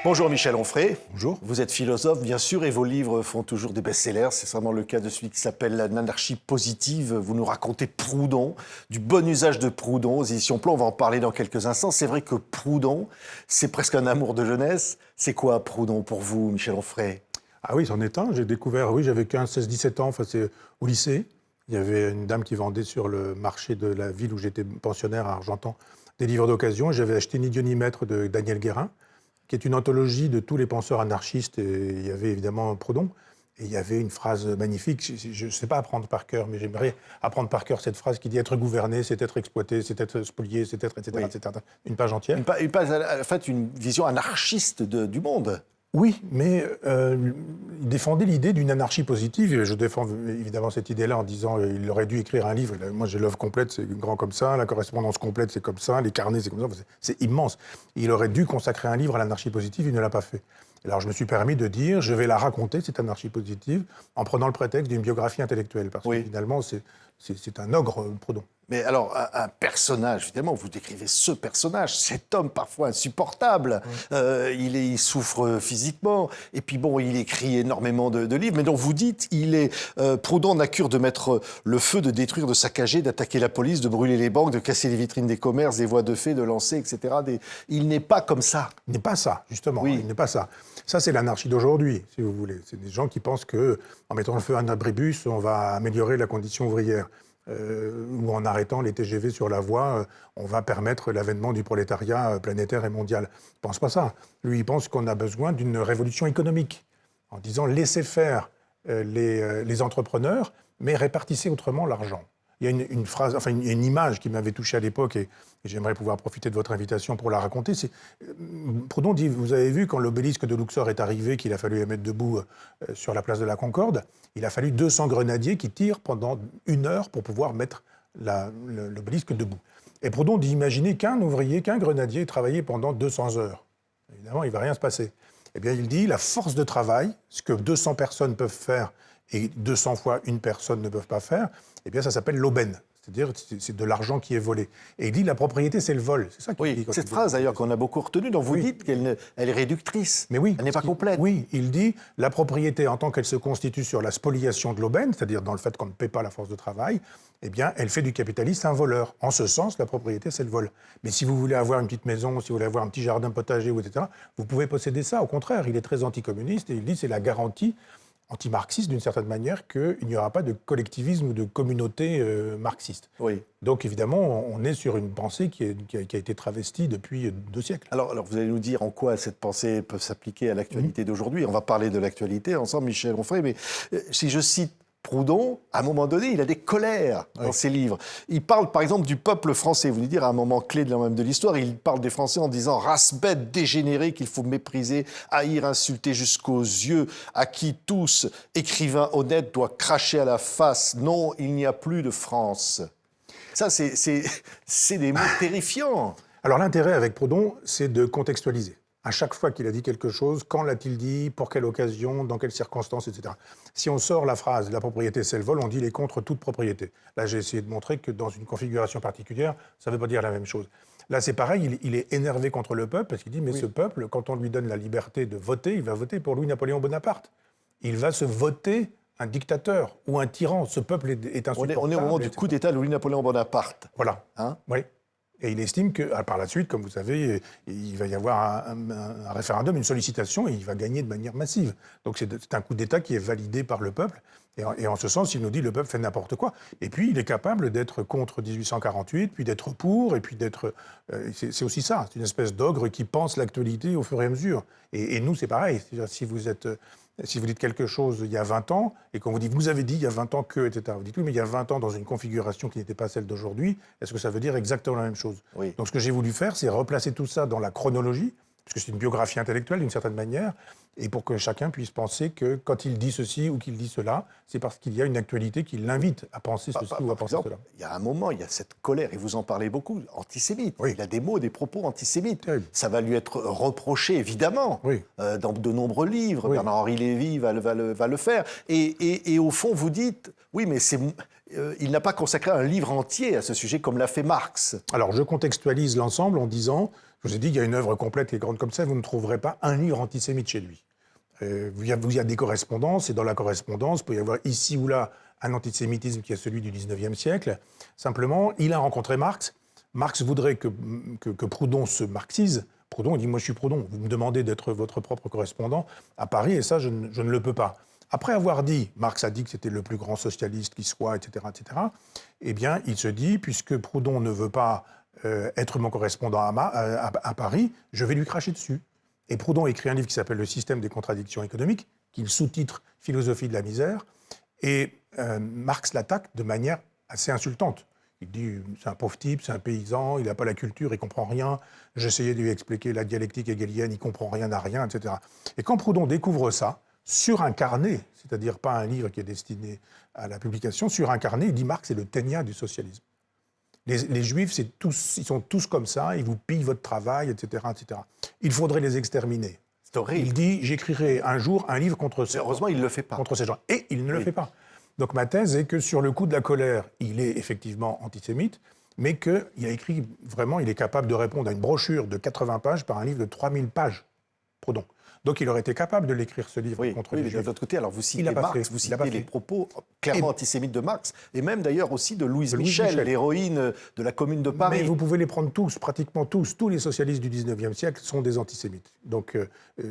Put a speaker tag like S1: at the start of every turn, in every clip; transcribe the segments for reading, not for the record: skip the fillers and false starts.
S1: Bonjour Michel Onfray.
S2: Bonjour.
S1: Vous êtes philosophe, bien sûr, et vos livres font toujours des best-sellers. C'est vraiment le cas de celui qui s'appelle L'anarchie positive. Vous nous racontez Proudhon, du bon usage de Proudhon aux éditions Plon. On va en parler dans quelques instants. C'est vrai que Proudhon, c'est presque un amour de jeunesse. C'est quoi Proudhon pour vous, Michel Onfray?
S2: Ah oui, c'en est un. J'ai découvert, oui, j'avais 15, 16, 17 ans, enfin c'est au lycée. Il y avait une dame qui vendait sur le marché de la ville où j'étais pensionnaire à Argentan des livres d'occasion. J'avais acheté Ni Dieu ni Maître de Daniel Guérin, qui est une anthologie de tous les penseurs anarchistes. Et il y avait évidemment Proudhon. Et il y avait une phrase magnifique, je ne sais pas apprendre par cœur, mais j'aimerais apprendre par cœur cette phrase qui dit « être gouverné, c'est être exploité, c'est être spolié, c'est être, etc.
S1: Oui.
S2: etc. » Une page entière.
S1: En fait, une vision anarchiste du monde.
S2: Oui, mais il défendait l'idée d'une anarchie positive. Et je défends évidemment cette idée-là en disant qu'il aurait dû écrire un livre. Moi, j'ai l'œuvre complète, c'est grand comme ça. La correspondance complète, c'est comme ça. Les carnets, c'est comme ça. C'est immense. Il aurait dû consacrer un livre à l'anarchie positive. Il ne l'a pas fait. Alors, je me suis permis de dire, je vais la raconter, cette anarchie positive, en prenant le prétexte d'une biographie intellectuelle. Parce que finalement, c'est un ogre, Proudhon.
S1: Mais alors, un personnage, évidemment, vous décrivez ce personnage, cet homme parfois insupportable. Il souffre physiquement, et puis bon, il écrit énormément de livres, mais dont vous dites, Proudhon n'a cure de mettre le feu, de détruire, de saccager, d'attaquer la police, de brûler les banques, de casser les vitrines des commerces, des voies de fait, de lancer, etc. Il n'est pas comme ça.
S2: Il n'est pas ça, justement.
S1: Oui.
S2: Il n'est pas ça. Ça, c'est l'anarchie d'aujourd'hui, si vous voulez. C'est des gens qui pensent qu'en mettant le feu à un abribus, on va améliorer la condition ouvrière. Ou en arrêtant les TGV sur la voie, on va permettre l'avènement du prolétariat planétaire et mondial. Il ne pense pas ça. Lui, il pense qu'on a besoin d'une révolution économique, en disant laissez faire les entrepreneurs, mais répartissez autrement l'argent. Il y a une phrase, enfin une image qui m'avait touché à l'époque et j'aimerais pouvoir profiter de votre invitation pour la raconter. Proudhon dit, vous avez vu quand l'obélisque de Luxor est arrivé, qu'il a fallu la mettre debout sur la place de la Concorde, il a fallu 200 grenadiers qui tirent pendant 1 heure pour pouvoir mettre l'obélisque debout. Et Proudhon dit, imaginez qu'un ouvrier, qu'un grenadier travaillait pendant 200 heures. Évidemment, il ne va rien se passer. Eh bien, il dit, la force de travail, ce que 200 personnes peuvent faire et 200 fois une personne ne peuvent pas faire, eh bien, ça s'appelle l'aubaine. C'est-à-dire, c'est de l'argent qui est volé. Et il dit, la propriété, c'est le vol. C'est ça qu'il dit.
S1: Cette phrase, d'ailleurs, qu'on a beaucoup retenue, dont vous dites qu'elle est réductrice.
S2: Mais oui.
S1: Elle n'est pas complète.
S2: Oui, il dit, la propriété, en tant qu'elle se constitue sur la spoliation de l'aubaine, c'est-à-dire dans le fait qu'on ne paie pas la force de travail, eh bien, elle fait du capitaliste un voleur. En ce sens, la propriété, c'est le vol. Mais si vous voulez avoir une petite maison, si vous voulez avoir un petit jardin potager, etc., vous pouvez posséder ça. Au contraire, il est très anticommuniste et il dit, c'est la garantie anti-marxiste, d'une certaine manière, qu'il n'y aura pas de collectivisme ou de communauté marxiste.
S1: Oui.
S2: Donc, évidemment, on est sur une pensée qui a été travestie depuis 2 siècles.
S1: Alors, vous allez nous dire en quoi cette pensée peut s'appliquer à l'actualité d'aujourd'hui. On va parler de l'actualité ensemble, Michel Onfray, mais si je cite Proudhon, à un moment donné, il a des colères dans ses livres. Il parle, par exemple, du peuple français. Vous voulez dire, à un moment clé de l'histoire, il parle des Français en disant « race bête, dégénérée, qu'il faut mépriser, haïr, insulter jusqu'aux yeux, à qui tous, écrivains honnêtes, doivent cracher à la face. Non, il n'y a plus de France. » Ça, c'est des mots terrifiants.
S2: Alors, l'intérêt avec Proudhon, c'est de contextualiser. À chaque fois qu'il a dit quelque chose, quand l'a-t-il dit, pour quelle occasion, dans quelles circonstances, etc. Si on sort la phrase « la propriété, c'est le vol », on dit « il est contre toute propriété ». Là, j'ai essayé de montrer que dans une configuration particulière, ça ne veut pas dire la même chose. Là, c'est pareil, il est énervé contre le peuple, parce qu'il dit « mais ce peuple, quand on lui donne la liberté de voter, il va voter pour Louis-Napoléon Bonaparte. Il va se voter un dictateur ou un tyran. Ce peuple est insupportable. »
S1: On est au moment du coup d'État de Louis-Napoléon Bonaparte.
S2: Voilà.
S1: Hein?
S2: Oui. Et il estime que, par la suite, comme vous savez, il va y avoir un référendum, une sollicitation, et il va gagner de manière massive. Donc c'est un coup d'État qui est validé par le peuple. Et en ce sens, il nous dit le peuple fait n'importe quoi. Et puis, il est capable d'être contre 1848, puis d'être pour, et puis d'être... c'est aussi ça, c'est une espèce d'ogre qui pense l'actualité au fur et à mesure. Et nous, c'est pareil. Si vous dites quelque chose il y a 20 ans, et qu'on vous dit, vous avez dit il y a 20 ans que, etc. Vous dites, oui, mais il y a 20 ans, dans une configuration qui n'était pas celle d'aujourd'hui, est-ce que ça veut dire exactement la même chose?
S1: Oui.
S2: Donc ce que j'ai voulu faire, c'est replacer tout ça dans la chronologie, parce que c'est une biographie intellectuelle d'une certaine manière, et pour que chacun puisse penser que quand il dit ceci ou qu'il dit cela, c'est parce qu'il y a une actualité qui l'invite à penser ceci ou à penser cela.
S1: Il y a un moment, il y a cette colère, et vous en parlez beaucoup, antisémite.
S2: Oui.
S1: Il a des mots, des propos antisémites.
S2: Terrible.
S1: Ça va lui être reproché, évidemment,
S2: Oui.
S1: dans de nombreux livres.
S2: Oui.
S1: Bernard-Henri Lévy va le faire. Et au fond, vous dites, oui, mais il n'a pas consacré un livre entier à ce sujet comme l'a fait Marx.
S2: Alors, je contextualise l'ensemble en disant, je vous ai dit qu'il y a une œuvre complète et grande comme ça, vous ne trouverez pas un livre antisémite chez lui. Il y a des correspondances, et dans la correspondance, il peut y avoir ici ou là un antisémitisme qui est celui du 19e siècle. Simplement, il a rencontré Marx. Marx voudrait que Proudhon se marxise. Proudhon, il dit, moi je suis Proudhon, vous me demandez d'être votre propre correspondant à Paris, et ça, je ne le peux pas. Après avoir dit, Marx a dit que c'était le plus grand socialiste qui soit, etc., eh bien, il se dit, puisque Proudhon ne veut pas être mon correspondant à Paris, je vais lui cracher dessus. Et Proudhon écrit un livre qui s'appelle « Le système des contradictions économiques », qu'il sous-titre « Philosophie de la misère », et Marx l'attaque de manière assez insultante. Il dit « c'est un pauvre type, c'est un paysan, il n'a pas la culture, il ne comprend rien. J'essayais de lui expliquer la dialectique hegelienne, il ne comprend rien à rien, etc. » Et quand Proudhon découvre ça, sur un carnet, c'est-à-dire pas un livre qui est destiné à la publication, sur un carnet, il dit Marx est le ténia du socialisme. Les Juifs, ils sont tous comme ça, ils vous pillent votre travail, etc., etc. Il faudrait les exterminer.
S1: C'est horrible.
S2: Il dit j'écrirai un jour un livre contre ces gens.
S1: Heureusement, il ne le fait pas.
S2: Contre ces gens. Et il ne le fait pas. Donc ma thèse est que sur le coup de la colère, il est effectivement antisémite, mais qu'il a écrit vraiment, il est capable de répondre à une brochure de 80 pages par un livre de 3000 pages. Proudhon. Donc il aurait été capable de l'écrire, ce livre, contre les
S1: Juifs. Mais de l'autre côté, alors vous citez Marx, vous citez les propos clairement antisémites de Marx, et même d'ailleurs aussi de Louise Michel, l'héroïne de la Commune de Paris.
S2: Mais vous pouvez les prendre tous, pratiquement tous. Tous les socialistes du 19e siècle sont des antisémites. Donc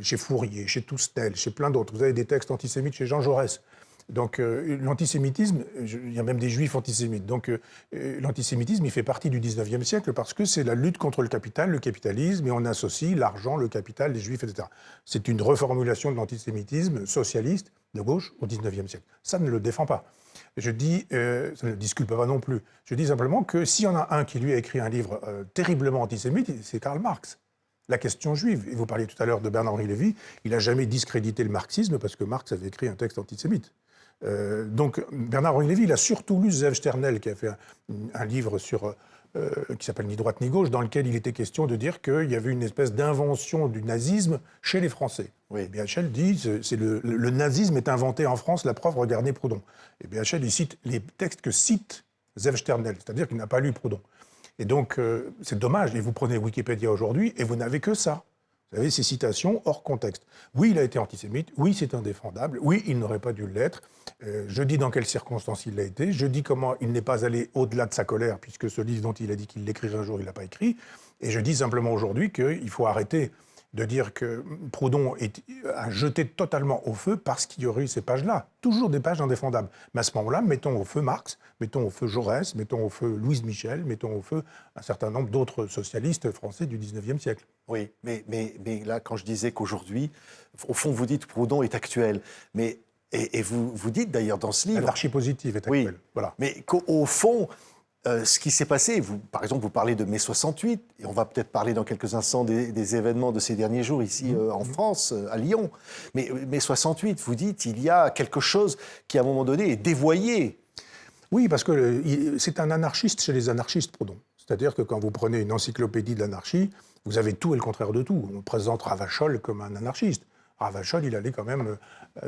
S2: chez Fourier, chez Toustel, chez plein d'autres. Vous avez des textes antisémites chez Jean Jaurès. Donc l'antisémitisme, il y a même des juifs antisémites. Donc l'antisémitisme, il fait partie du 19e siècle parce que c'est la lutte contre le capitalisme, et on associe l'argent, le capital, les juifs, etc. C'est une reformulation de l'antisémitisme socialiste de gauche au 19e siècle. Ça ne le défend pas. Je dis, ça ne le disculpe pas non plus. Je dis simplement que s'il y en a un qui lui a écrit un livre terriblement antisémite, c'est Karl Marx. La question juive. Et vous parliez tout à l'heure de Bernard-Henri Lévy, il n'a jamais discrédité le marxisme parce que Marx avait écrit un texte antisémite. Donc Bernard-Henri Lévy, il a surtout lu Zev Sternel, qui a fait un livre qui s'appelle Ni droite ni gauche, dans lequel il était question de dire qu'il y avait une espèce d'invention du nazisme chez les Français. Oui. Et BHL dit le nazisme est inventé en France, la preuve, regardez Proudhon. Et BHL, il cite les textes que cite Zev Sternel, c'est-à-dire qu'il n'a pas lu Proudhon. Et donc, c'est dommage. Et vous prenez Wikipédia aujourd'hui et vous n'avez que ça. Vous avez ces citations hors contexte. Oui, il a été antisémite. Oui, c'est indéfendable. Oui, il n'aurait pas dû l'être. Je dis dans quelles circonstances il l'a été. Je dis comment il n'est pas allé au-delà de sa colère, puisque ce livre dont il a dit qu'il l'écrirait un jour, il ne l'a pas écrit. Et je dis simplement aujourd'hui qu'il faut arrêter de dire que Proudhon a jeté totalement au feu parce qu'il y aurait eu ces pages-là. Toujours des pages indéfendables. Mais à ce moment-là, mettons au feu Marx, mettons au feu Jaurès, mettons au feu Louise Michel, mettons au feu un certain nombre d'autres socialistes français du 19e siècle.
S1: Oui, mais là, quand je disais qu'aujourd'hui, au fond, vous dites Proudhon est actuel, mais, et vous dites d'ailleurs dans ce livre...
S2: L'anarchie positive est actuelle.
S1: Oui,
S2: voilà.
S1: Mais qu'au fond... ce qui s'est passé, par exemple, vous parlez de mai 68, et on va peut-être parler dans quelques instants des événements de ces derniers jours ici en France, à Lyon. Mais mai 68, vous dites, il y a quelque chose qui, à un moment donné, est dévoyé.
S2: Oui, parce que c'est un anarchiste chez les anarchistes, Proudhon. C'est-à-dire que quand vous prenez une encyclopédie de l'anarchie, vous avez tout et le contraire de tout. On présente Ravachol comme un anarchiste. Ravachol, il allait quand même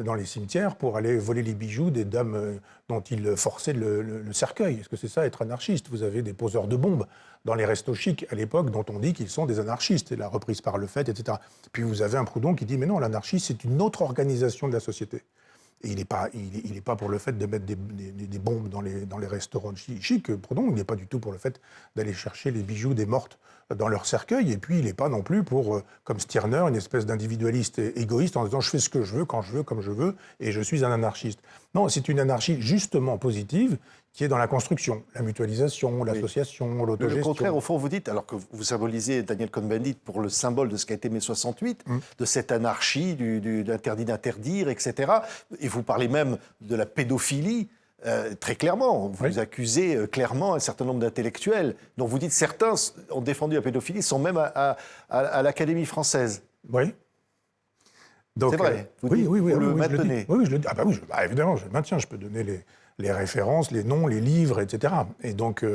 S2: dans les cimetières pour aller voler les bijoux des dames dont il forçait le cercueil. Est-ce que c'est ça, être anarchiste? Vous avez des poseurs de bombes dans les restos chics à l'époque dont on dit qu'ils sont des anarchistes, et la reprise par Le Fait, etc. Puis vous avez un Proudhon qui dit « mais non, l'anarchie, c'est une autre organisation de la société ». Et il n'est pas pour le fait de mettre des bombes dans les restaurants chics. Proudhon, il n'est pas du tout pour le fait d'aller chercher les bijoux des mortes dans leur cercueil. Et puis, il n'est pas non plus pour, comme Stirner, une espèce d'individualiste égoïste en disant « je fais ce que je veux, quand je veux, comme je veux, et je suis un anarchiste ». Non, c'est une anarchie justement positive qui est dans la construction, la mutualisation, l'association, l'autogestion.
S1: Le contraire, au fond, vous dites, alors que vous symbolisez Daniel Cohn-Bendit pour le symbole de ce qu'a été mai 68, de cette anarchie, de l'interdit d'interdire, etc. Et vous parlez même de la pédophilie, très clairement. Vous accusez clairement un certain nombre d'intellectuels, dont vous dites certains ont défendu la pédophilie, sont même à l'Académie française.
S2: Oui.
S1: C'est vrai, vous le maintenez.
S2: Oui, je le dis. Ah bah oui, évidemment, je le maintiens. Je peux donner les références, les noms, les livres, etc. Et donc,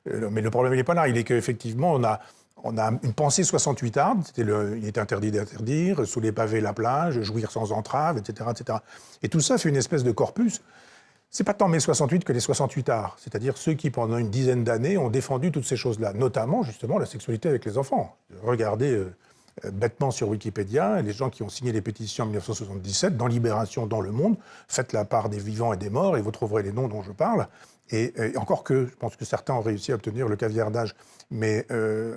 S2: mais le problème, il n'est pas là. Il est qu'effectivement, on a une pensée 68arde. Il est interdit d'interdire, sous les pavés la plage, jouir sans entrave, etc., etc. Et tout ça fait une espèce de corpus C'est pas tant mai 68 que les 68ards, c'est-à-dire ceux qui, pendant une dizaine d'années, ont défendu toutes ces choses-là, notamment, justement, la sexualité avec les enfants. Regardez bêtement sur Wikipédia, les gens qui ont signé les pétitions en 1977, dans Libération, dans Le Monde, faites la part des vivants et des morts, et vous trouverez les noms dont je parle. Et encore que, je pense que certains ont réussi à obtenir le caviardage, mais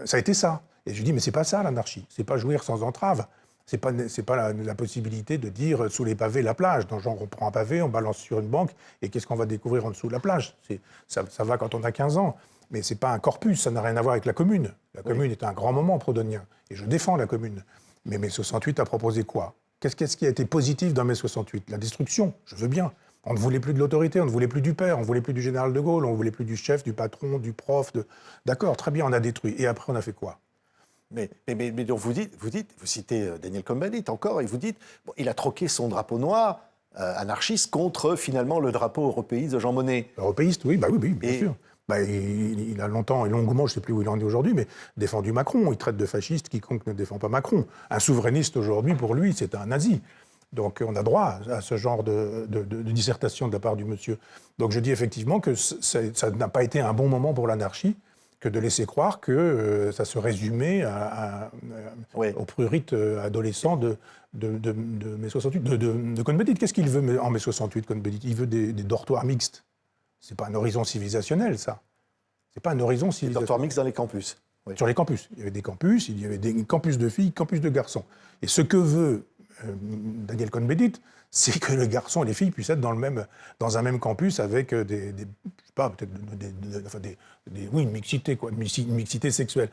S2: ça a été ça. Et je dis, mais c'est pas ça l'anarchie, c'est pas jouir sans entrave. C'est pas la possibilité de dire sous les pavés la plage. Dans le genre, on prend un pavé, on balance sur une banque, et qu'est-ce qu'on va découvrir en dessous de la plage? Ça va quand on a 15 ans. Mais c'est pas un corpus, ça n'a rien à voir avec la commune. La commune est un grand moment proudhonien, et je défends la commune. Mais mai 68 a proposé quoi? Qu'est-ce qui a été positif dans mai 68? La destruction, je veux bien. On ne voulait plus de l'autorité, on ne voulait plus du père, on ne voulait plus du général de Gaulle, on ne voulait plus du chef, du patron, du prof. D'accord, très bien, on a détruit. Et après, on a fait quoi?
S1: Mais donc vous citez Daniel Cohn-Bendit encore, et vous dites, bon, il a troqué son drapeau noir anarchiste contre finalement le drapeau européiste de Jean Monnet.
S2: Européiste, oui, bien sûr. Il a longtemps et longuement, je ne sais plus où il en est aujourd'hui, mais défendu Macron. Il traite de fasciste quiconque ne défend pas Macron. Un souverainiste aujourd'hui, pour lui, c'est un nazi. Donc on a droit à ce genre de dissertation de la part du monsieur. Donc je dis effectivement que ça n'a pas été un bon moment pour l'anarchie, que de laisser croire que ça se résumait au prurite adolescent de mai 68, de Cohn-Bendit. Qu'est-ce qu'il veut en mai 68, Cohn-Bendit? Il veut des dortoirs mixtes. C'est pas un horizon civilisationnel, ça. C'est pas un horizon civilisationnel.
S1: Des dortoirs mixtes dans les campus.
S2: Oui. Sur les campus. Il y avait des campus, il y avait des campus de filles, campus de garçons. Et ce que veut Daniel Cohn-Bendit, c'est que les garçons et les filles puissent être dans un même campus avec une mixité, quoi, une mixité sexuelle.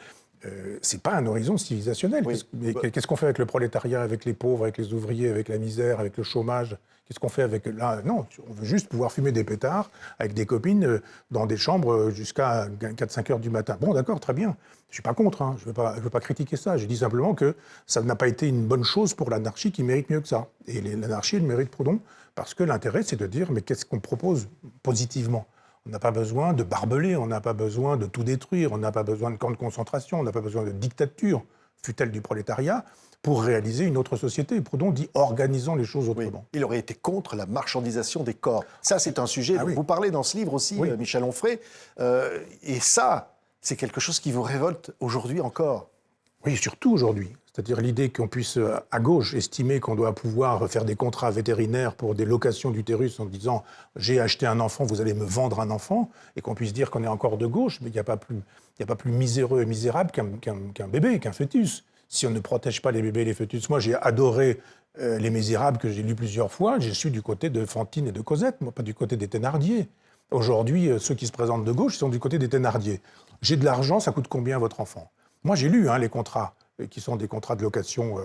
S2: C'est pas un horizon civilisationnel.
S1: Oui.
S2: Qu'est-ce qu'on fait avec le prolétariat, avec les pauvres, avec les ouvriers, avec la misère, avec le chômage? Qu'est-ce qu'on fait avec... Là, non, on veut juste pouvoir fumer des pétards avec des copines dans des chambres jusqu'à 4-5 heures du matin. Bon, d'accord, très bien. Je ne suis pas contre, hein. Je ne veux pas critiquer ça. Je dis simplement que ça n'a pas été une bonne chose pour l'anarchie qui mérite mieux que ça. Et l'anarchie, elle mérite Proudhon, parce que l'intérêt, c'est de dire, mais qu'est-ce qu'on propose positivement? On n'a pas besoin de barbelés, on n'a pas besoin de tout détruire, on n'a pas besoin de camps de concentration, on n'a pas besoin de dictature, fût-elle du prolétariat, pour réaliser une autre société. Proudhon dit « organisons les choses autrement ».
S1: Il aurait été contre la marchandisation des corps. Ça, c'est un sujet dont vous parlez dans ce livre aussi, Michel Onfray. Et ça, c'est quelque chose qui vous révolte aujourd'hui encore.
S2: Oui, surtout aujourd'hui. C'est-à-dire l'idée qu'on puisse, à gauche, estimer qu'on doit pouvoir faire des contrats vétérinaires pour des locations d'utérus en disant « j'ai acheté un enfant, vous allez me vendre un enfant », et qu'on puisse dire qu'on est encore de gauche, mais il n'y a pas plus miséreux et misérable qu'un bébé, qu'un fœtus. Si on ne protège pas les bébés et les fœtus. Moi, j'ai adoré Les Misérables, que j'ai lu plusieurs fois. Je suis du côté de Fantine et de Cosette, moi, pas du côté des Thénardier. Aujourd'hui, ceux qui se présentent de gauche sont du côté des Thénardier. J'ai de l'argent, ça coûte combien à votre enfant? Moi, j'ai lu les contrats, qui sont des contrats de location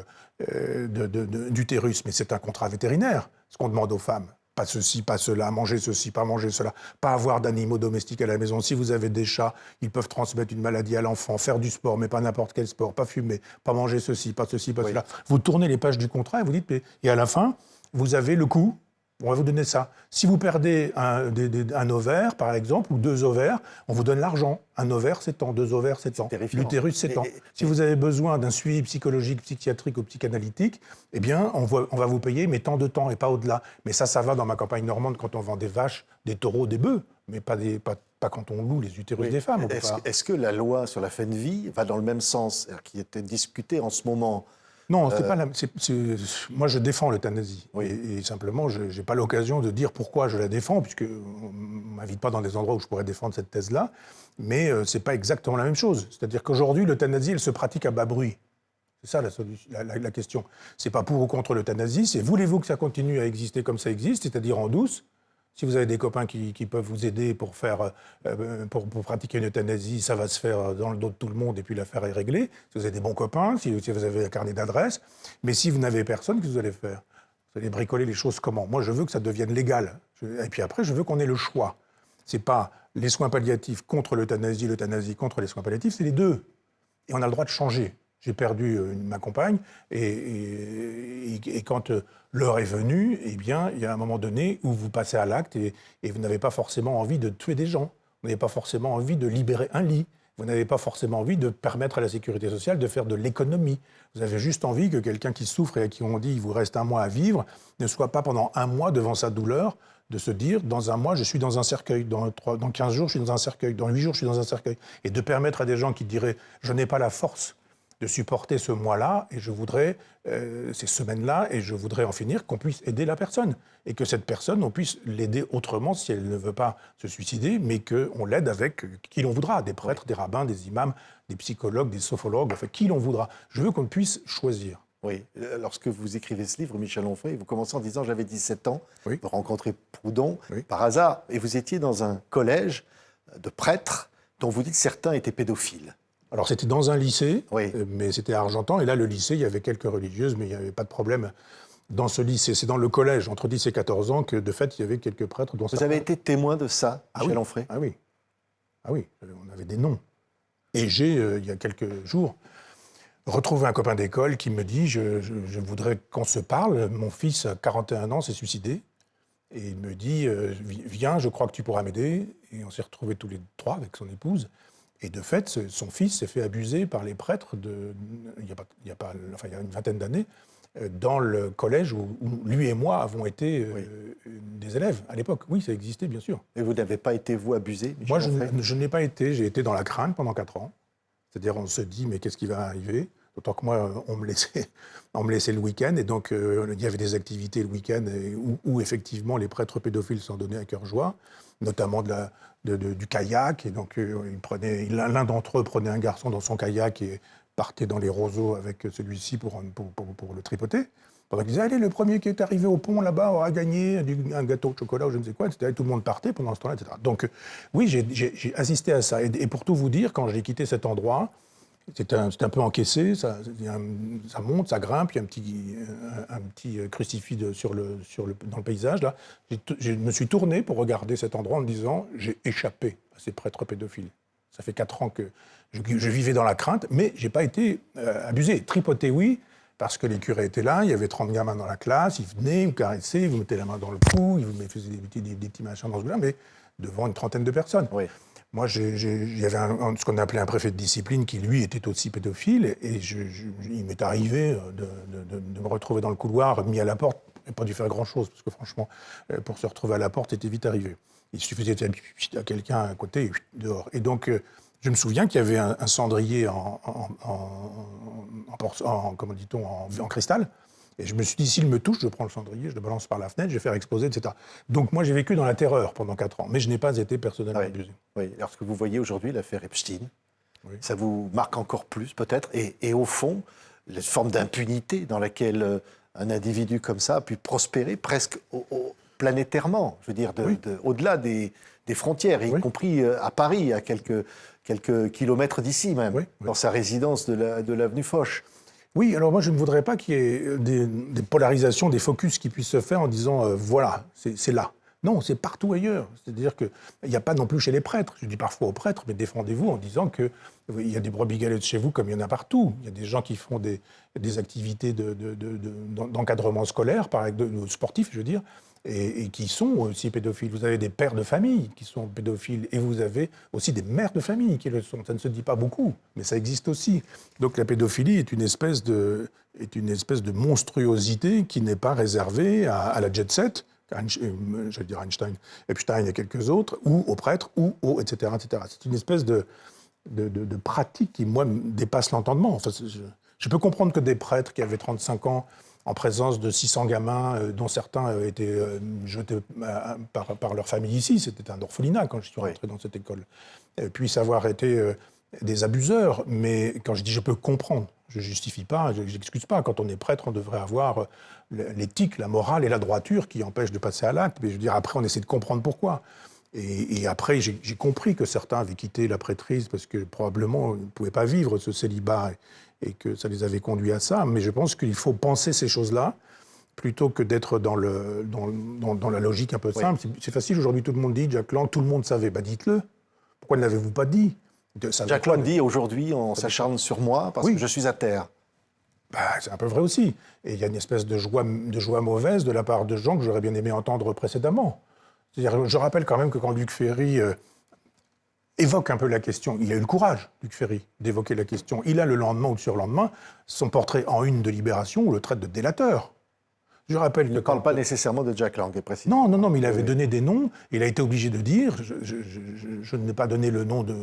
S2: d'utérus, mais c'est un contrat vétérinaire, ce qu'on demande aux femmes. Pas ceci, pas cela, manger ceci, pas manger cela, pas avoir d'animaux domestiques à la maison. Si vous avez des chats, ils peuvent transmettre une maladie à l'enfant, faire du sport, mais pas n'importe quel sport, pas fumer, pas manger ceci, pas cela. Vous tournez les pages du contrat et vous dites, et à la fin, vous avez le coût. On va vous donner ça. Si vous perdez un ovaire, par exemple, ou 2 ovaires, on vous donne l'argent. Un ovaire, c'est tant. 2 ovaires, c'est tant. L'utérus, c'est tant. Si vous avez besoin d'un suivi psychologique, psychiatrique ou psychanalytique, eh bien, on va vous payer, mais tant de temps et pas au-delà. Mais ça va dans ma campagne normande quand on vend des vaches, des taureaux, des bœufs, mais pas quand on loue les utérus des femmes.
S1: Est-ce que la loi sur la fin de vie va dans le même sens, qui était discutée en ce moment?
S2: Non, c'est pas moi, je défends l'euthanasie. Et simplement, je n'ai pas l'occasion de dire pourquoi je la défends, puisqu'on ne m'invite pas dans des endroits où je pourrais défendre cette thèse-là. Mais ce n'est pas exactement la même chose. C'est-à-dire qu'aujourd'hui, l'euthanasie, elle se pratique à bas bruit. C'est ça la question. Ce n'est pas pour ou contre l'euthanasie, c'est voulez-vous que ça continue à exister comme ça existe, c'est-à-dire en douce. Si vous avez des copains qui peuvent vous aider pour pratiquer une euthanasie, ça va se faire dans le dos de tout le monde et puis l'affaire est réglée. Si vous avez des bons copains, si vous avez un carnet d'adresses. Mais si vous n'avez personne, qu'est-ce que vous allez faire? Vous allez bricoler les choses comment? Moi, je veux que ça devienne légal. Et puis après, je veux qu'on ait le choix. C'est pas les soins palliatifs contre l'euthanasie contre les soins palliatifs, c'est les deux. Et on a le droit de changer. J'ai perdu ma compagne et quand l'heure est venue, eh bien, il y a un moment donné où vous passez à l'acte et vous n'avez pas forcément envie de tuer des gens. Vous n'avez pas forcément envie de libérer un lit. Vous n'avez pas forcément envie de permettre à la sécurité sociale de faire de l'économie. Vous avez juste envie que quelqu'un qui souffre et à qui on dit « il vous reste 1 mois à vivre » ne soit pas pendant 1 mois devant sa douleur de se dire, dans un mois, je suis dans un cercueil, dans 15 jours, je suis dans un cercueil, dans 8 jours, je suis dans un cercueil. Et de permettre à des gens qui diraient, je n'ai pas la force de supporter ce mois-là, et je voudrais, ces semaines-là, et je voudrais en finir, qu'on puisse aider la personne. Et que cette personne, on puisse l'aider autrement si elle ne veut pas se suicider, mais qu'on l'aide avec qui l'on voudra, des prêtres, des rabbins, des imams, des psychologues, des sophrologues, enfin, qui l'on voudra. Je veux qu'on puisse choisir.
S1: Oui, lorsque vous écrivez ce livre, Michel Onfray, vous commencez en disant « J'avais 17 ans,
S2: Oui.
S1: vous rencontrez Proudhon
S2: Oui.
S1: par hasard, et vous étiez dans un collège de prêtres dont vous dites que certains étaient pédophiles. »
S2: Alors, c'était dans un lycée,
S1: Oui.
S2: mais c'était à Argentan. Et là, le lycée, il y avait quelques religieuses, mais il n'y avait pas de problème dans ce lycée. C'est dans le collège, entre 10 et 14 ans, que, de fait, il y avait quelques prêtres. Dont
S1: Vous avez été témoin de ça, Michel Onfray?
S2: Ah oui. Ah oui, on avait des noms. Et j'ai, il y a quelques jours, retrouvé un copain d'école qui me dit « Je voudrais qu'on se parle. Mon fils a 41 ans, s'est suicidé. » Et il me dit « Viens, je crois que tu pourras m'aider. » Et on s'est retrouvés tous les trois avec son épouse. Et de fait, son fils s'est fait abuser par les prêtres il y a une vingtaine d'années, dans le collège où lui et moi avons été des élèves à l'époque. Oui, ça existait, bien sûr.
S1: Et vous n'avez pas été, vous, abusé, Michel
S2: Moi,
S1: Onfray?
S2: je n'ai pas été. J'ai été dans la crainte pendant 4 ans. C'est-à-dire, on se dit, mais qu'est-ce qui va arriver? D'autant que moi, on me laissait le week-end. Et donc, il y avait des activités le week-end où effectivement, les prêtres pédophiles s'en donnaient à cœur joie, notamment du kayak. Et donc, l'un d'entre eux prenait un garçon dans son kayak et partait dans les roseaux avec celui-ci pour le tripoter. Pendant qu'ils disaient, allez, le premier qui est arrivé au pont là-bas aura gagné un gâteau de chocolat ou je ne sais quoi, etc. Et tout le monde partait pendant ce temps-là, etc. Donc, oui, j'ai assisté à ça. Et pour tout vous dire, quand j'ai quitté cet endroit, c'était un peu encaissé, ça monte, ça grimpe, il y a un petit crucifix dans le paysage. Là. Je me suis tourné pour regarder cet endroit en me disant, j'ai échappé à ces prêtres pédophiles. Ça fait 4 ans que je vivais dans la crainte, mais je n'ai pas été abusé. Tripoté, oui, parce que les curés étaient là, il y avait 30 gamins dans la classe, ils venaient, ils me caressaient, ils me mettaient la main dans le cou, ils me faisaient des petits machins dans ce goût-là, mais devant une trentaine de personnes. Oui. Moi, il y avait ce qu'on appelait un préfet de discipline qui, lui, était aussi pédophile, et il m'est arrivé de me retrouver dans le couloir, mis à la porte. Je n'ai pas dû faire grand-chose, parce que franchement, pour se retrouver à la porte, c'était vite arrivé. Il suffisait de faire à quelqu'un à côté, dehors. Et donc, je me souviens qu'il y avait un cendrier comment dit-on, en cristal. Et je me suis dit, s'il me touche, je prends le cendrier, je le balance par la fenêtre, je vais faire exploser, etc. Donc moi, j'ai vécu dans la terreur pendant 4 ans, mais je n'ai pas été personnellement abusé.
S1: Oui, lorsque vous voyez aujourd'hui l'affaire Epstein, ça vous marque encore plus peut-être, et au fond, la forme d'impunité dans laquelle un individu comme ça a pu prospérer presque planétairement, je veux dire, au-delà des frontières, y compris à Paris, à quelques kilomètres d'ici même, dans sa résidence de l'avenue Foch.
S2: Oui, alors moi je ne voudrais pas qu'il y ait des polarisations, des focus qui puissent se faire en disant voilà, c'est là. Non, c'est partout ailleurs. C'est-à-dire qu'il n'y a pas non plus chez les prêtres. Je dis parfois aux prêtres, mais défendez-vous en disant qu'il y a des brebis galeuses chez vous comme il y en a partout. Il y a des gens qui font des activités d'encadrement scolaire, par exemple, sportifs, je veux dire, et qui sont aussi pédophiles. Vous avez des pères de famille qui sont pédophiles et vous avez aussi des mères de famille qui le sont. Ça ne se dit pas beaucoup, mais ça existe aussi. Donc la pédophilie est une espèce de monstruosité qui n'est pas réservée à la jet set, j'allais dire Epstein et quelques autres, ou aux prêtres, ou etc., etc. C'est une espèce de pratique qui, moi, dépasse l'entendement. Enfin, je peux comprendre que des prêtres qui avaient 35 ans, en présence de 600 gamins, dont certains étaient jetés par leur famille ici, c'était un orphelinat quand je suis rentré dans cette école, puissent avoir été des abuseurs. Mais quand je dis je peux comprendre, je ne justifie pas, je n'excuse pas. Quand on est prêtre, on devrait avoir l'éthique, la morale et la droiture qui empêchent de passer à l'acte. Mais je veux dire, après, on essaie de comprendre pourquoi. Et après, j'ai compris que certains avaient quitté la prêtrise parce que probablement ils ne pouvaient pas vivre ce célibat et que ça les avait conduits à ça. Mais je pense qu'il faut penser ces choses-là plutôt que d'être dans la logique un peu simple. C'est facile, aujourd'hui, tout le monde dit, Jack Lang, tout le monde savait. Dites-le. Pourquoi ne l'avez-vous pas dit?
S1: Jack Lang dit, aujourd'hui, on s'acharne sur moi parce que je suis à terre.
S2: C'est un peu vrai aussi. Et il y a une espèce de joie mauvaise de la part de gens que j'aurais bien aimé entendre précédemment. C'est-à-dire, je rappelle quand même que quand Luc Ferry évoque un peu la question, il a eu le courage, Luc Ferry, d'évoquer la question. Il a le lendemain ou le surlendemain son portrait en une de Libération où le traite de délateur. Je rappelle
S1: Il
S2: que
S1: ne parle pas nécessairement de Jack Lang, précisément.
S2: Non, mais il avait donné des noms. Il a été obligé de dire, je n'ai pas donné le nom de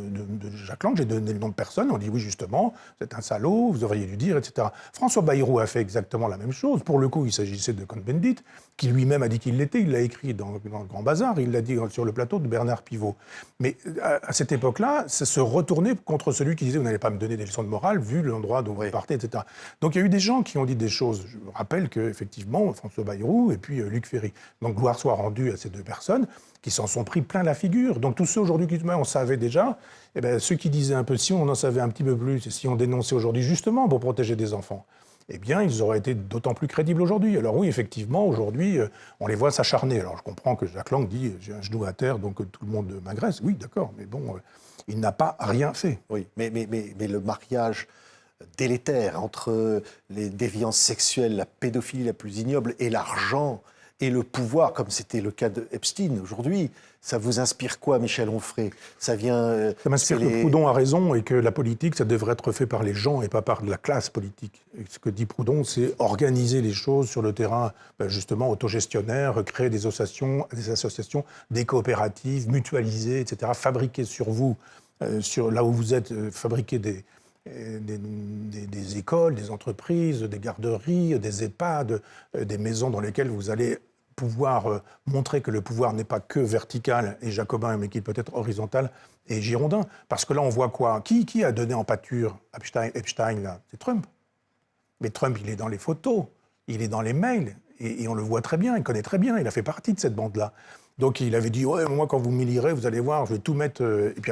S2: Jack Lang, j'ai donné le nom de personne. On dit, oui, justement, vous êtes un salaud, vous auriez dû dire, etc. François Bayrou a fait exactement la même chose. Pour le coup, il s'agissait de Cohn-Bendit, qui lui-même a dit qu'il l'était. Il l'a écrit dans le Grand Bazar, il l'a dit sur le plateau de Bernard Pivot. Mais à cette époque-là, ça se retournait contre celui qui disait, vous n'allez pas me donner des leçons de morale, vu l'endroit d'où vous partez, etc. Donc il y a eu des gens qui ont dit des choses. Je me rappelle qu'effectivement, François Bayrou et puis Luc Ferry. Donc gloire soit rendue à ces deux personnes qui s'en sont pris plein la figure. Donc tous ceux aujourd'hui qui disent, on savait déjà, eh bien, ceux qui disaient un peu, si on en savait un petit peu plus, et si on dénonçait aujourd'hui justement pour protéger des enfants, eh bien, ils auraient été d'autant plus crédibles aujourd'hui. Alors oui, effectivement, aujourd'hui, on les voit s'acharner. Alors je comprends que Jack Lang dit, j'ai un genou à terre, donc tout le monde m'agresse. Oui, d'accord, mais bon, il n'a pas rien fait.
S1: Oui, mais le mariage délétère entre les déviances sexuelles, la pédophilie la plus ignoble et l'argent et le pouvoir, comme c'était le cas de Epstein aujourd'hui, ça vous inspire quoi, Michel Onfray? Ça
S2: m'inspire que Proudhon a raison et que la politique, ça devrait être fait par les gens et pas par la classe politique. Et ce que dit Proudhon, c'est organiser les choses sur le terrain, justement, autogestionnaire, créer des associations, des coopératives, mutualiser, etc., fabriquer sur vous, là où vous êtes, fabriquer des écoles, des entreprises, des garderies, des EHPAD, des maisons dans lesquelles vous allez pouvoir montrer que le pouvoir n'est pas que vertical et jacobin, mais qu'il peut être horizontal et girondin. Parce que là, on voit quoi? Qui a donné en pâture Epstein là? C'est Trump. Mais Trump, il est dans les photos, il est dans les mails, et on le voit très bien, il connaît très bien, il a fait partie de cette bande-là. Donc il avait dit, ouais, moi quand vous m'y lirez, vous allez voir, je vais tout mettre. Et puis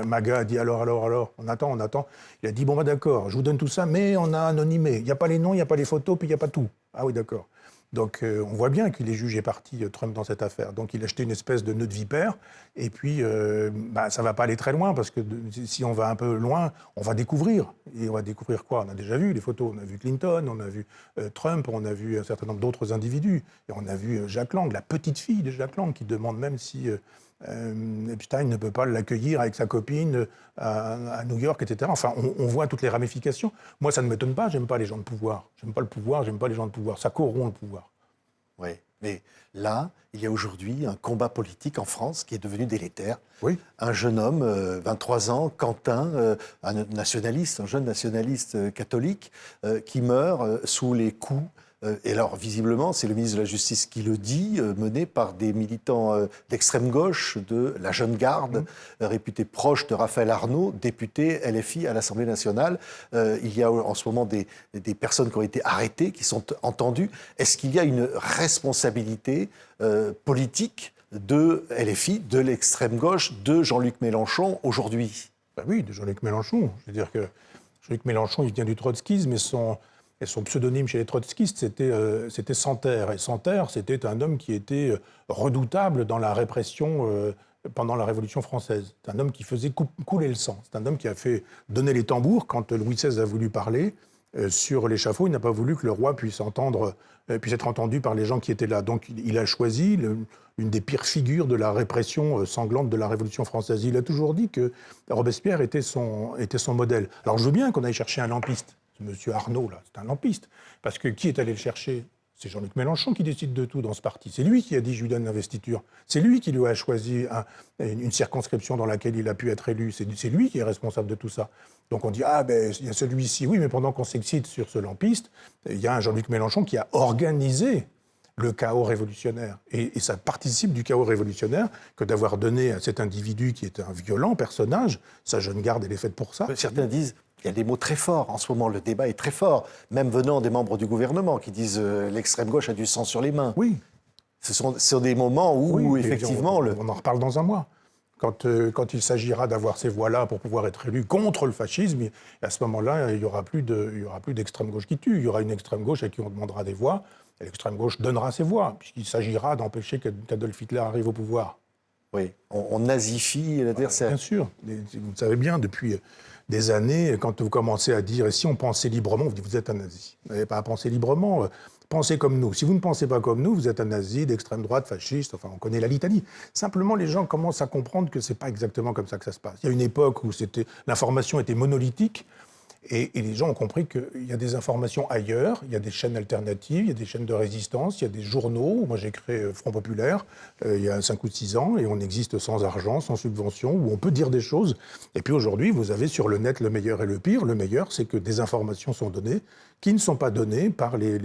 S2: Maga a dit, alors, on attend. Il a dit, bon, d'accord, je vous donne tout ça, mais on a anonymé. Il n'y a pas les noms, il n'y a pas les photos, puis il n'y a pas tout. Ah oui, d'accord. Donc on voit bien qu'il est jugé parti, Trump, dans cette affaire. Donc il a acheté une espèce de nœud de vipère, et puis ça ne va pas aller très loin, parce que si on va un peu loin, on va découvrir. Et on va découvrir quoi? On a déjà vu les photos, on a vu Clinton, on a vu Trump, on a vu un certain nombre d'autres individus. Et on a vu Jack Lang, la petite fille de Jack Lang, qui demande même si Epstein ne peut pas l'accueillir avec sa copine à New York, etc. Enfin, on voit toutes les ramifications. Moi, ça ne m'étonne pas, j'aime pas les gens de pouvoir. J'aime pas le pouvoir, j'aime pas les gens de pouvoir. Ça corrompt le pouvoir.
S1: Oui, mais là, il y a aujourd'hui un combat politique en France qui est devenu délétère.
S2: Oui.
S1: Un jeune homme, 23 ans, Quentin, un jeune nationaliste catholique, qui meurt sous les coups. Et alors, visiblement, c'est le ministre de la Justice qui le dit, mené par des militants d'extrême gauche de la Jeune Garde, réputés proches de Raphaël Arnaud, député LFI à l'Assemblée nationale. Il y a en ce moment des personnes qui ont été arrêtées, qui sont entendues. Est-ce qu'il y a une responsabilité politique de LFI, de l'extrême gauche, de Jean-Luc Mélenchon aujourd'hui?
S2: Ben oui, de Jean-Luc Mélenchon. Je veux dire que Jean-Luc Mélenchon, il vient du trotskisme, mais son pseudonyme chez les trotskistes, c'était Santerre. Et Santerre, c'était un homme qui était redoutable dans la répression pendant la Révolution française. C'est un homme qui faisait couler le sang. C'est un homme qui a fait donner les tambours quand Louis XVI a voulu parler sur l'échafaud. Il n'a pas voulu que le roi puisse être entendu par les gens qui étaient là. Donc il a choisi une des pires figures de la répression sanglante de la Révolution française. Il a toujours dit que Robespierre était son modèle. Alors je veux bien qu'on aille chercher un lampiste. Monsieur Arnaud, là, c'est un lampiste. Parce que qui est allé le chercher? C'est Jean-Luc Mélenchon qui décide de tout dans ce parti. C'est lui qui a dit « je lui donne l'investiture ». C'est lui qui lui a choisi une circonscription dans laquelle il a pu être élu. C'est lui qui est responsable de tout ça. Donc on dit « ah ben, il y a celui-ci ». Oui, mais pendant qu'on s'excite sur ce lampiste, il y a un Jean-Luc Mélenchon qui a organisé le chaos révolutionnaire. Et ça participe du chaos révolutionnaire que d'avoir donné à cet individu qui est un violent personnage, sa jeune garde, elle est faite pour ça.
S1: Certains disent... Il y a des mots très forts. En ce moment, le débat est très fort, même venant des membres du gouvernement qui disent l'extrême gauche a du sang sur les mains.
S2: Oui.
S1: Ce sont des moments où, effectivement...
S2: On en reparle dans un mois. Quand il s'agira d'avoir ces voix-là pour pouvoir être élu contre le fascisme, à ce moment-là, il n'y aura plus d'extrême gauche qui tue. Il y aura une extrême gauche à qui on demandera des voix, et l'extrême gauche donnera ses voix, puisqu'il s'agira d'empêcher qu'Adolf Hitler arrive au pouvoir.
S1: Oui, on nazifie l'adversaire.
S2: Bien sûr. Vous savez bien, depuis des années, quand vous commencez à dire « et si on pensait librement », vous dites « vous êtes un nazi ». Vous n'avez pas à penser librement, pensez comme nous. Si vous ne pensez pas comme nous, vous êtes un nazi, d'extrême droite, fasciste, enfin on connaît la litanie. Simplement, les gens commencent à comprendre que ce n'est pas exactement comme ça que ça se passe. Il y a une époque où l'information était monolithique, Et les gens ont compris qu'il y a des informations ailleurs, il y a des chaînes alternatives, il y a des chaînes de résistance, il y a des journaux. Moi, j'ai créé Front Populaire il y a 5 ou 6 ans, et on existe sans argent, sans subvention, où on peut dire des choses. Et puis aujourd'hui, vous avez sur le net le meilleur et le pire. Le meilleur, c'est que des informations sont données qui ne sont pas données par les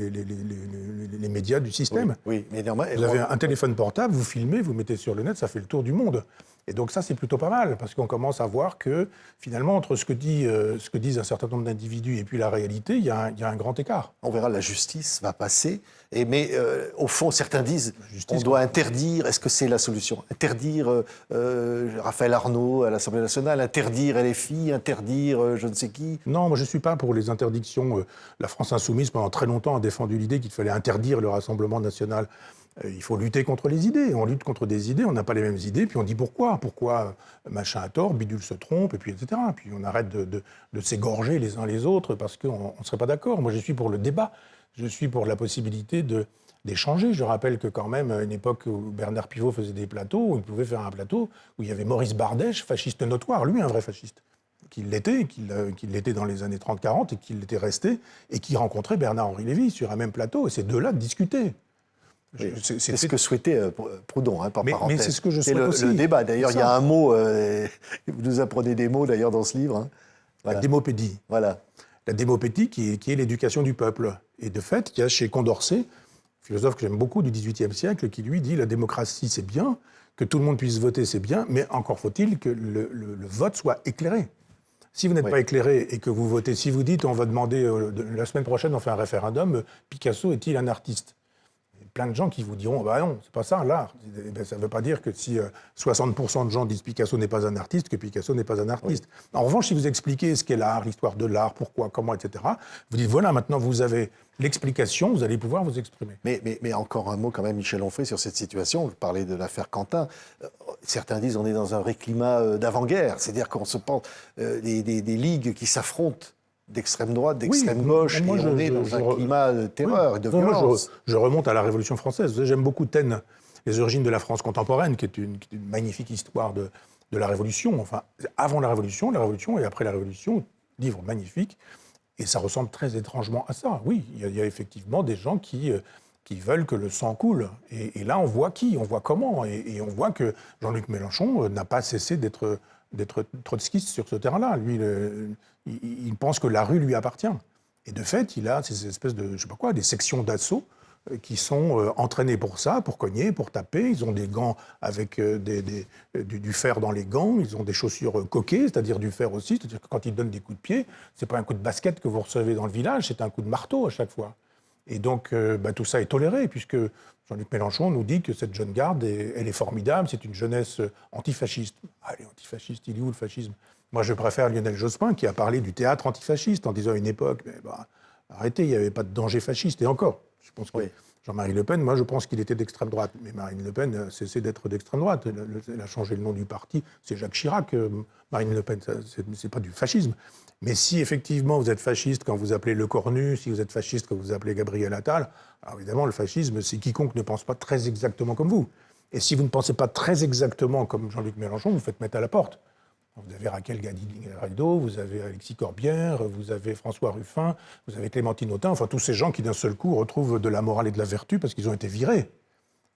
S2: médias du système.
S1: Oui, mais normalement,
S2: vous avez un téléphone portable, vous filmez, vous mettez sur le net, ça fait le tour du monde. Et donc ça, c'est plutôt pas mal, parce qu'on commence à voir que, finalement, entre ce que disent un certain nombre d'individus et puis la réalité, il y a un grand écart.
S1: On verra, la justice va passer. Mais au fond, certains disent qu'on doit interdire. Est-ce que c'est la solution? Interdire Raphaël Arnaud à l'Assemblée nationale, interdire LFI, interdire je ne sais qui?
S2: Non, moi je ne suis pas pour les interdictions. La France insoumise, pendant très longtemps, a défendu l'idée qu'il fallait interdire le Rassemblement national. Il faut lutter contre les idées. On lutte contre des idées, on n'a pas les mêmes idées, puis on dit pourquoi. Pourquoi machin a tort, bidule se trompe, et puis etc. Puis on arrête de s'égorger les uns les autres parce qu'on ne serait pas d'accord. Moi, je suis pour le débat. Je suis pour la possibilité d'échanger. Je rappelle que quand même, à une époque où Bernard Pivot faisait des plateaux, où il pouvait faire un plateau où il y avait Maurice Bardèche, fasciste notoire, lui un vrai fasciste, qu'il l'était dans les années 30-40 et qu'il l'était resté, et qui rencontrait Bernard-Henri Lévy sur un même plateau, et ces deux-là discutaient.
S1: Oui, c'est ce que souhaitait Proudhon, par parenthèse.
S2: Mais c'est ce que je souhaite aussi.
S1: Le débat, d'ailleurs, il y a un mot, vous nous apprenez des mots d'ailleurs dans ce livre. Hein.
S2: Voilà. La démopédie.
S1: Voilà.
S2: La démopédie qui est l'éducation du peuple. Et de fait, il y a chez Condorcet, philosophe que j'aime beaucoup du XVIIIe siècle, qui lui dit la démocratie c'est bien, que tout le monde puisse voter c'est bien, mais encore faut-il que le vote soit éclairé. Si vous n'êtes pas éclairé et que vous votez, si vous dites on va demander, la semaine prochaine on fait un référendum, Picasso est-il un artiste ? Plein de gens qui vous diront bah non, c'est pas ça l'art. Ça ne veut pas dire que si 60% de gens disent Picasso n'est pas un artiste, que Picasso n'est pas un artiste. Oui. En revanche, si vous expliquez ce qu'est l'art, l'histoire de l'art, pourquoi, comment, etc., vous dites voilà, maintenant vous avez l'explication, vous allez pouvoir vous exprimer.
S1: Mais encore un mot quand même, Michel Onfray, sur cette situation. Vous parlez de l'affaire Quentin. Certains disent on est dans un vrai climat d'avant-guerre, c'est-à-dire qu'on se pense des ligues qui s'affrontent, d'extrême droite, d'extrême gauche, et on est dans un climat de terreur et de violence.
S2: Moi, je remonte à la Révolution française. J'aime beaucoup Taine, Les origines de la France contemporaine, qui est une magnifique histoire de la Révolution. Enfin, avant la Révolution et après la Révolution, livre magnifique. Et ça ressemble très étrangement à ça. Oui, il y a effectivement des gens qui veulent que le sang coule. Et là, on voit qui, on voit comment. Et on voit que Jean-Luc Mélenchon n'a pas cessé d'être trotskiste sur ce terrain-là. Lui, il pense que la rue lui appartient. Et de fait, il a ces espèces de, je sais pas quoi, des sections d'assaut qui sont entraînées pour ça, pour cogner, pour taper. Ils ont des gants avec du fer dans les gants. Ils ont des chaussures coquées, c'est-à-dire du fer aussi. C'est-à-dire que quand ils donnent des coups de pied, c'est pas un coup de basket que vous recevez dans le village, c'est un coup de marteau à chaque fois. Et donc, tout ça est toléré, puisque Jean-Luc Mélenchon nous dit que cette jeune garde, elle est formidable, c'est une jeunesse antifasciste. Ah, elle est antifasciste, il est où le fascisme ? Moi, je préfère Lionel Jospin, qui a parlé du théâtre antifasciste, en disant à une époque, arrêtez, il n'y avait pas de danger fasciste. Et encore, je pense que Jean-Marie Le Pen, moi, je pense qu'il était d'extrême droite. Mais Marine Le Pen a cessé d'être d'extrême droite. Elle a changé le nom du parti. C'est Jacques Chirac, Marine Le Pen, c'est pas du fascisme. Mais si effectivement vous êtes fasciste quand vous appelez Le Cornu, si vous êtes fasciste quand vous appelez Gabriel Attal, alors évidemment le fascisme c'est quiconque ne pense pas très exactement comme vous. Et si vous ne pensez pas très exactement comme Jean-Luc Mélenchon, vous faites mettre à la porte. Vous avez Raquel Garrido, vous avez Alexis Corbière, vous avez François Ruffin, vous avez Clémentine Autain, enfin tous ces gens qui d'un seul coup retrouvent de la morale et de la vertu parce qu'ils ont été virés.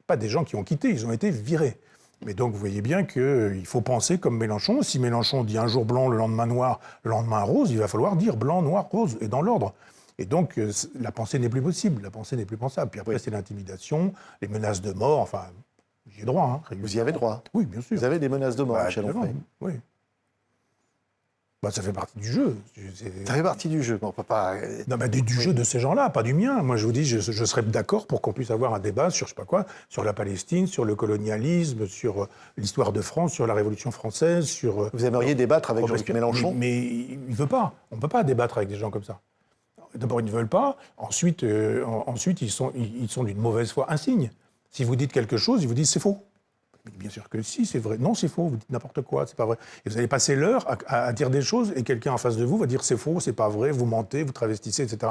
S2: Pas des gens qui ont quitté, ils ont été virés. Mais donc, vous voyez bien qu'il faut penser comme Mélenchon. Si Mélenchon dit un jour blanc, le lendemain noir, le lendemain rose, il va falloir dire blanc, noir, rose, et dans l'ordre. Et donc, la pensée n'est plus possible, la pensée n'est plus pensable. Puis après, c'est l'intimidation, les menaces de mort, enfin, j'y ai droit. Hein,
S1: vous y avez droit?
S2: Oui, bien sûr.
S1: Vous avez des menaces de mort, Michel Onfray?
S2: Oui. Ça fait partie du jeu.
S1: Ça fait partie du jeu, mais on peut pas...
S2: Non, mais du jeu de ces gens-là, pas du mien. Moi, je vous dis, je serais d'accord pour qu'on puisse avoir un débat sur, je sais pas quoi, sur la Palestine, sur le colonialisme, sur l'histoire de France, sur la Révolution française, sur...
S1: Vous aimeriez débattre avec Jean-Luc Mélenchon?
S2: Mais il ne veut pas. On ne peut pas débattre avec des gens comme ça. D'abord, ils ne veulent pas. Ensuite, ils sont d'une mauvaise foi insigne. Si vous dites quelque chose, ils vous disent c'est faux. Bien sûr que si, c'est vrai. Non, c'est faux, vous dites n'importe quoi, c'est pas vrai. Et vous allez passer l'heure à dire des choses et quelqu'un en face de vous va dire c'est faux, c'est pas vrai, vous mentez, vous travestissez, etc.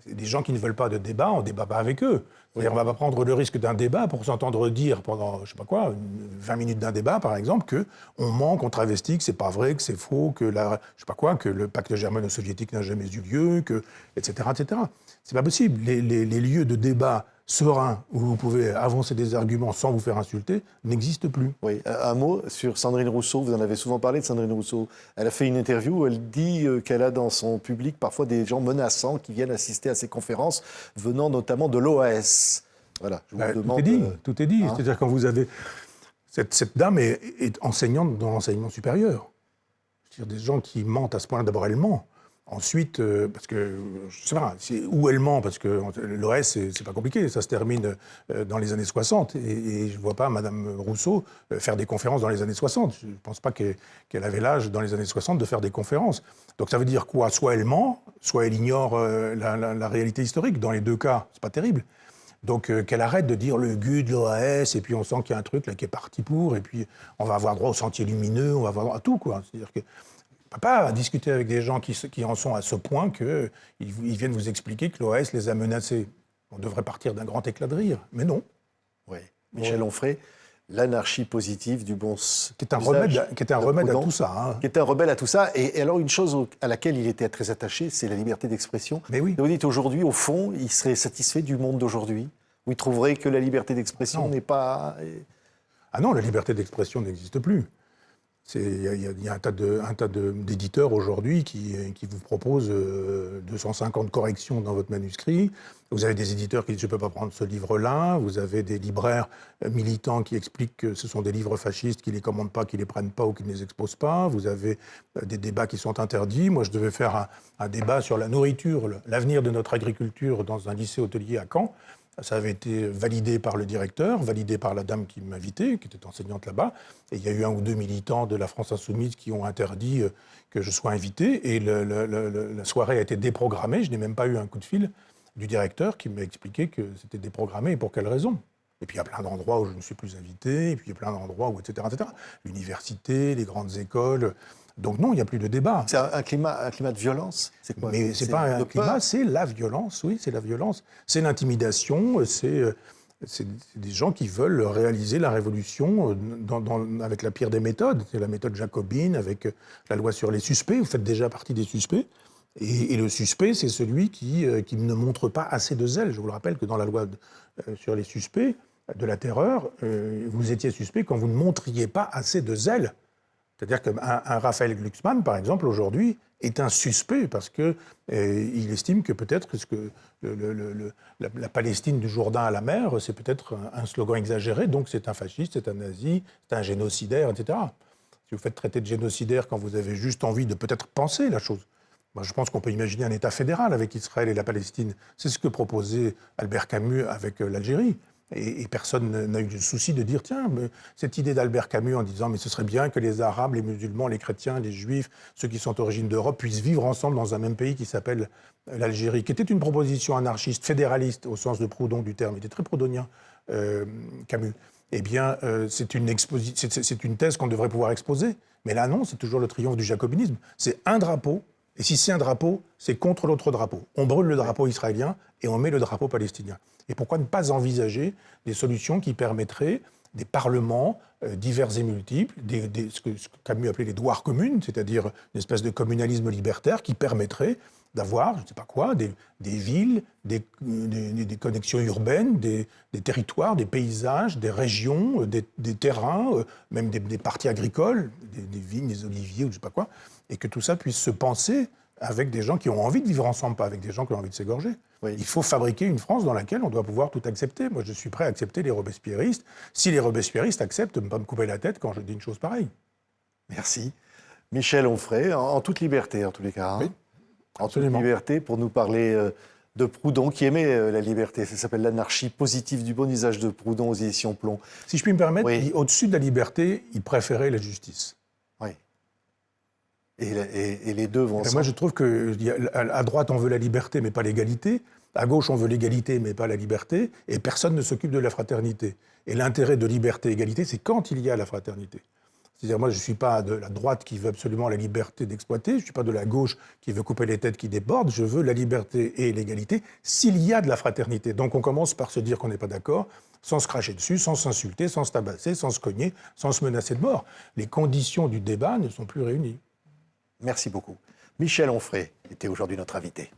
S2: C'est des gens qui ne veulent pas de débat, on ne débat pas avec eux. C'est-à-dire, on ne va pas prendre le risque d'un débat pour s'entendre dire pendant, je ne sais pas quoi, 20 minutes d'un débat, par exemple, qu'on ment, qu'on travestit, que ce n'est pas vrai, que c'est faux, que que le pacte germano-soviétique n'a jamais eu lieu, etc., etc. C'est pas possible. Les lieux de débat sereins où vous pouvez avancer des arguments sans vous faire insulter n'existent plus.
S1: Oui, un mot sur Sandrine Rousseau. Vous en avez souvent parlé de Sandrine Rousseau. Elle a fait une interview où elle dit qu'elle a dans son public parfois des gens menaçants qui viennent assister à ses conférences, venant notamment de l'OAS. Voilà, je vous demande...
S2: Tout est dit. C'est-à-dire quand vous avez... Cette dame est enseignante dans l'enseignement supérieur. C'est-à-dire des gens qui mentent à ce point-là. D'abord, elle ment. Ensuite, parce que, je sais pas, où elle ment, parce que l'OS, c'est pas compliqué, ça se termine dans les années 60, et je ne vois pas Mme Rousseau faire des conférences dans les années 60. Je ne pense pas qu'elle avait l'âge, dans les années 60, de faire des conférences. Donc ça veut dire quoi? Soit elle ment, soit elle ignore la réalité historique. Dans les deux cas, c'est pas terrible. Donc qu'elle arrête de dire le GUD, l'OAS, et puis on sent qu'il y a un truc là qui est parti pour, et puis on va avoir droit au sentier lumineux, on va avoir droit à tout, quoi. C'est-à-dire que on ne peut pas discuter avec des gens qui en sont à ce point qu'ils viennent vous expliquer que l'OAS les a menacés. On devrait partir d'un grand éclat de rire, mais non.
S1: Oui. Michel Onfray, l'anarchie positive du bon usage.
S2: Qui est un remède à tout ça. Hein.
S1: Qui est un remède à tout ça. Et alors, une chose à laquelle il était très attaché, c'est la liberté d'expression.
S2: Mais oui.
S1: Et vous dites aujourd'hui, au fond, il serait satisfait du monde d'aujourd'hui, où il trouverait que la liberté d'expression n'est pas...
S2: Ah non, la liberté d'expression n'existe plus. Il y a un tas d'éditeurs aujourd'hui qui vous proposent 250 corrections dans votre manuscrit. Vous avez des éditeurs qui disent « je ne peux pas prendre ce livre-là ». Vous avez des libraires militants qui expliquent que ce sont des livres fascistes, qui ne les commandent pas, qui ne les prennent pas ou qui ne les exposent pas. Vous avez des débats qui sont interdits. Moi, je devais faire un débat sur la nourriture, l'avenir de notre agriculture dans un lycée hôtelier à Caen. Ça avait été validé par le directeur, validé par la dame qui m'invitait, qui était enseignante là-bas. Et il y a eu 1 ou 2 militants de la France Insoumise qui ont interdit que je sois invité. Et la soirée a été déprogrammée. Je n'ai même pas eu un coup de fil du directeur qui m'a expliqué que c'était déprogrammé et pour quelle raison. Et puis il y a plein d'endroits où je ne suis plus invité, et puis il y a plein d'endroits où, etc., etc. L'université, les grandes écoles... Donc non, il n'y a plus de débat.
S1: C'est un climat de violence? C'est quoi?
S2: Mais ce n'est pas un climat, c'est la violence, oui, c'est la violence. C'est l'intimidation, c'est des gens qui veulent réaliser la révolution avec la pire des méthodes. C'est la méthode jacobine, avec la loi sur les suspects. Vous faites déjà partie des suspects. Et le suspect, c'est celui qui ne montre pas assez de zèle. Je vous le rappelle que dans la loi sur les suspects de la terreur, vous étiez suspect quand vous ne montriez pas assez de zèle. C'est-à-dire qu'un Raphaël Glucksmann, par exemple, aujourd'hui, est un suspect parce qu'il estime que peut-être que la Palestine du Jourdain à la mer, c'est peut-être un slogan exagéré, donc c'est un fasciste, c'est un nazi, c'est un génocidaire, etc. Si vous faites traiter de génocidaire quand vous avez juste envie de peut-être penser la chose, moi, je pense qu'on peut imaginer un État fédéral avec Israël et la Palestine. C'est ce que proposait Albert Camus avec l'Algérie. Et personne n'a eu le souci de dire, tiens, mais cette idée d'Albert Camus en disant, mais ce serait bien que les Arabes, les musulmans, les chrétiens, les Juifs, ceux qui sont d'origine d'Europe, puissent vivre ensemble dans un même pays qui s'appelle l'Algérie, qui était une proposition anarchiste, fédéraliste, au sens de Proudhon du terme. Il était très proudhonien, Camus. Eh bien, c'est une thèse qu'on devrait pouvoir exposer. Mais là, non, c'est toujours le triomphe du jacobinisme. C'est un drapeau. Et si c'est un drapeau, c'est contre l'autre drapeau. On brûle le drapeau israélien et on met le drapeau palestinien. Et pourquoi ne pas envisager des solutions qui permettraient des parlements divers et multiples, ce que Camus appelait les douars communes, c'est-à-dire une espèce de communalisme libertaire qui permettrait d'avoir, je ne sais pas quoi, des villes, des connexions urbaines, des territoires, des paysages, des régions, des terrains, même des parties agricoles, des vignes, des oliviers ou je ne sais pas quoi, et que tout ça puisse se penser avec des gens qui ont envie de vivre ensemble, pas avec des gens qui ont envie de s'égorger. Oui. Il faut fabriquer une France dans laquelle on doit pouvoir tout accepter. Moi, je suis prêt à accepter les robespierristes, si les robespierristes acceptent de ne pas me couper la tête quand je dis une chose pareille.
S1: Merci. Michel Onfray, en toute liberté en tous les cas. Hein.
S2: Oui.
S1: En toute liberté, pour nous parler de Proudhon, qui aimait la liberté. Ça s'appelle l'anarchie positive du bon usage de Proudhon aux éditions Plomb.
S2: Si je puis me permettre, au-dessus de la liberté, il préférait la justice.
S1: Oui. Et les deux vont ensemble.
S2: Moi, je trouve qu'à droite, on veut la liberté, mais pas l'égalité. À gauche, on veut l'égalité, mais pas la liberté. Et personne ne s'occupe de la fraternité. Et l'intérêt de liberté et égalité, c'est quand il y a la fraternité. C'est-à-dire, moi, je ne suis pas de la droite qui veut absolument la liberté d'exploiter, je ne suis pas de la gauche qui veut couper les têtes qui débordent, je veux la liberté et l'égalité s'il y a de la fraternité. Donc on commence par se dire qu'on n'est pas d'accord, sans se cracher dessus, sans s'insulter, sans se tabasser, sans se cogner, sans se menacer de mort. Les conditions du débat ne sont plus réunies.
S1: Merci beaucoup. Michel Onfray était aujourd'hui notre invité.